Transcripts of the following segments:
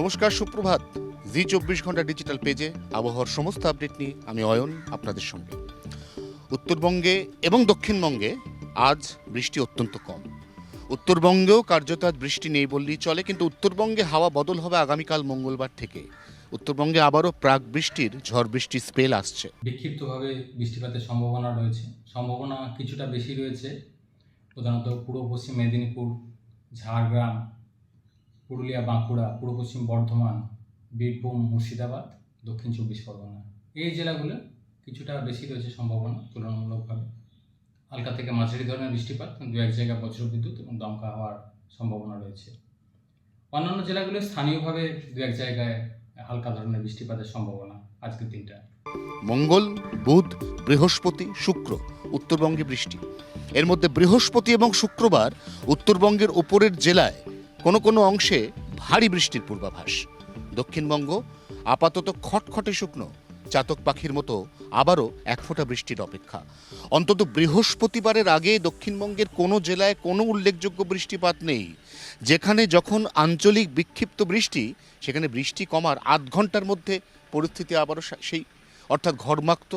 নমস্কার, সুপ্রভাত। জি 24 ঘন্টা ডিজিটাল পেজে আবহাওয়ার সমস্ত আপডেট নিয়ে আমি অয়ন আপনাদের সঙ্গে। উত্তরবঙ্গে এবং দক্ষিণবঙ্গে আজ বৃষ্টি অত্যন্ত কম। উত্তরবঙ্গেও কার্যত আজ বৃষ্টি নেই বললেই চলে, কিন্তু উত্তরবঙ্গে হাওয়া বদল হবে আগামীকাল মঙ্গলবার থেকে। উত্তরবঙ্গে আবারও প্রাক বৃষ্টির ঝড় বৃষ্টির স্পেল আসছে। বিক্ষিপ্তভাবে বৃষ্টিপাতের সম্ভাবনা রয়েছে। সম্ভাবনা কিছুটা বেশি রয়েছে প্রধানত পূর্ব পশ্চিম মেদিনীপুর, ঝাড়গ্রাম, পুরুলিয়া, বাঁকুড়া, পূর্ব পশ্চিম বর্ধমান, বীরভূম, মুর্শিদাবাদ, দক্ষিণ 24 পরগনা। এই জেলাগুলো কিছুটা বেশি রয়েছে সম্ভাবনা তুলনামূলকভাবে। হালকা থেকে মাঝারি ধরনের বৃষ্টিপাত, দু এক জায়গায় বজ্রবিদ্যুৎ এবং দমকা হওয়ার সম্ভাবনা রয়েছে। অন্যান্য জেলাগুলো স্থানীয়ভাবে দু এক জায়গায় হালকা ধরনের বৃষ্টিপাতের সম্ভাবনা আজকের দিনটা। মঙ্গল, বুধ, বৃহস্পতি, শুক্র উত্তরবঙ্গে বৃষ্টি। এর মধ্যে বৃহস্পতি এবং শুক্রবার উত্তরবঙ্গের ওপরের জেলায় কোনো কোনো অংশে ভারী বৃষ্টির পূর্বাভাস। দক্ষিণবঙ্গ আপাতত খটখটে শুকনো, চাতক পাখির মতো আবারও এক ফোঁটা বৃষ্টির অপেক্ষা। অন্তত বৃহস্পতিবারের আগে দক্ষিণবঙ্গের কোনো জেলায় কোনো উল্লেখযোগ্য বৃষ্টিপাত নেই। যেখানে যখন আঞ্চলিক বিক্ষিপ্ত বৃষ্টি, সেখানে বৃষ্টি কমার আধ ঘন্টার মধ্যে পরিস্থিতি আবারও সেই অর্থাৎ ঘর্মাক্ত।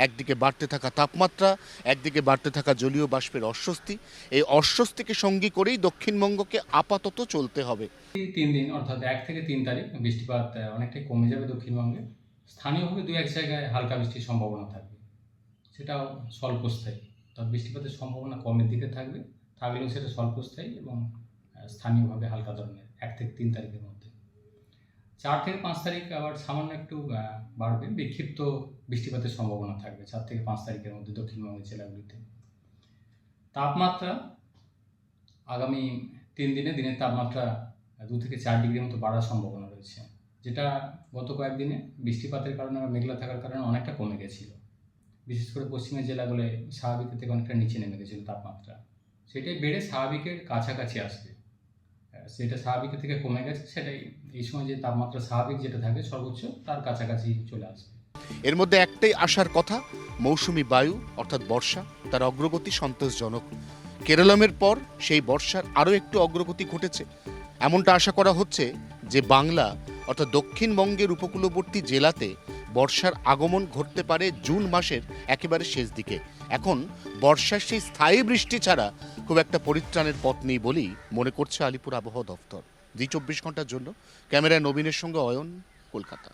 একদিকে বাড়তে থাকা তাপমাত্রা, একদিকে বাড়তে থাকা জলীয় বাষ্পের অস্বস্তি। এই অস্বস্তিকে সঙ্গী করেই দক্ষিণবঙ্গকে আপাতত চলতে হবে। 3 দিন অর্থাৎ 1 থেকে 3 তারিখ বৃষ্টিপাত অনেকটাই কমে যাবে দক্ষিণবঙ্গে। স্থানীয়ভাবে দু এক জায়গায় হালকা বৃষ্টির সম্ভাবনা থাকবে, সেটাও স্বল্পস্থায়ী। অর্থাৎ বৃষ্টিপাতের সম্ভাবনা কমের দিকে থাকবে, থাকলেও সেটা স্বল্পস্থায়ী এবং স্থানীয়ভাবে হালকা ধরনের 1 থেকে 3 তারিখের মধ্যে। 4 থেকে 5 তারিখ আবার সামান্য একটু বাড়বে, বিক্ষিপ্ত বৃষ্টিপাতের সম্ভাবনা থাকবে 4 থেকে 5 তারিখের মধ্যে দক্ষিণবঙ্গের জেলাগুলিতে। তাপমাত্রা আগামী 3 দিনে দিনের তাপমাত্রা 2 থেকে 4 ডিগ্রির মতো বাড়ার সম্ভাবনা রয়েছে, যেটা গত কয়েকদিনে বৃষ্টিপাতের কারণে মেঘলা থাকার কারণে অনেকটা কমে গেছিল। বিশেষ করে পশ্চিমের জেলাগুলোয় স্বাভাবিকের থেকে অনেকটা নিচে নেমে গেছিল তাপমাত্রা, সেটাই বেড়ে স্বাভাবিকের কাছাকাছি আসবে। সেটা স্বাভাবিকের থেকে কমে গেছে, সেটাই এই সময় যে তাপমাত্রা স্বাভাবিক যেটা থাকে সর্বোচ্চ তার কাছাকাছি চলে আসবে। এর মধ্যে একটাই আশার কথা, মৌসুমি বায়ু অর্থাৎ বর্ষা, তার অগ্রগতি সন্তোষজনক। কেরলমের পর সেই বর্ষার আরও একটু অগ্রগতি ঘটেছে। এমনটা আশা করা হচ্ছে যে বাংলা অর্থাৎ দক্ষিণবঙ্গের উপকূলবর্তী জেলাতে বর্ষার আগমন ঘটতে পারে জুন মাসের একেবারে শেষ দিকে। এখন বর্ষার সেই স্থায়ী বৃষ্টি ছাড়া খুব একটা পরিত্রাণের পথ নেই বলেই মনে করছে আলিপুর আবহাওয়া দফতর। জি 24 ঘন্টার জন্য ক্যামেরায় নবীনের সঙ্গে অয়ন, কলকাতা।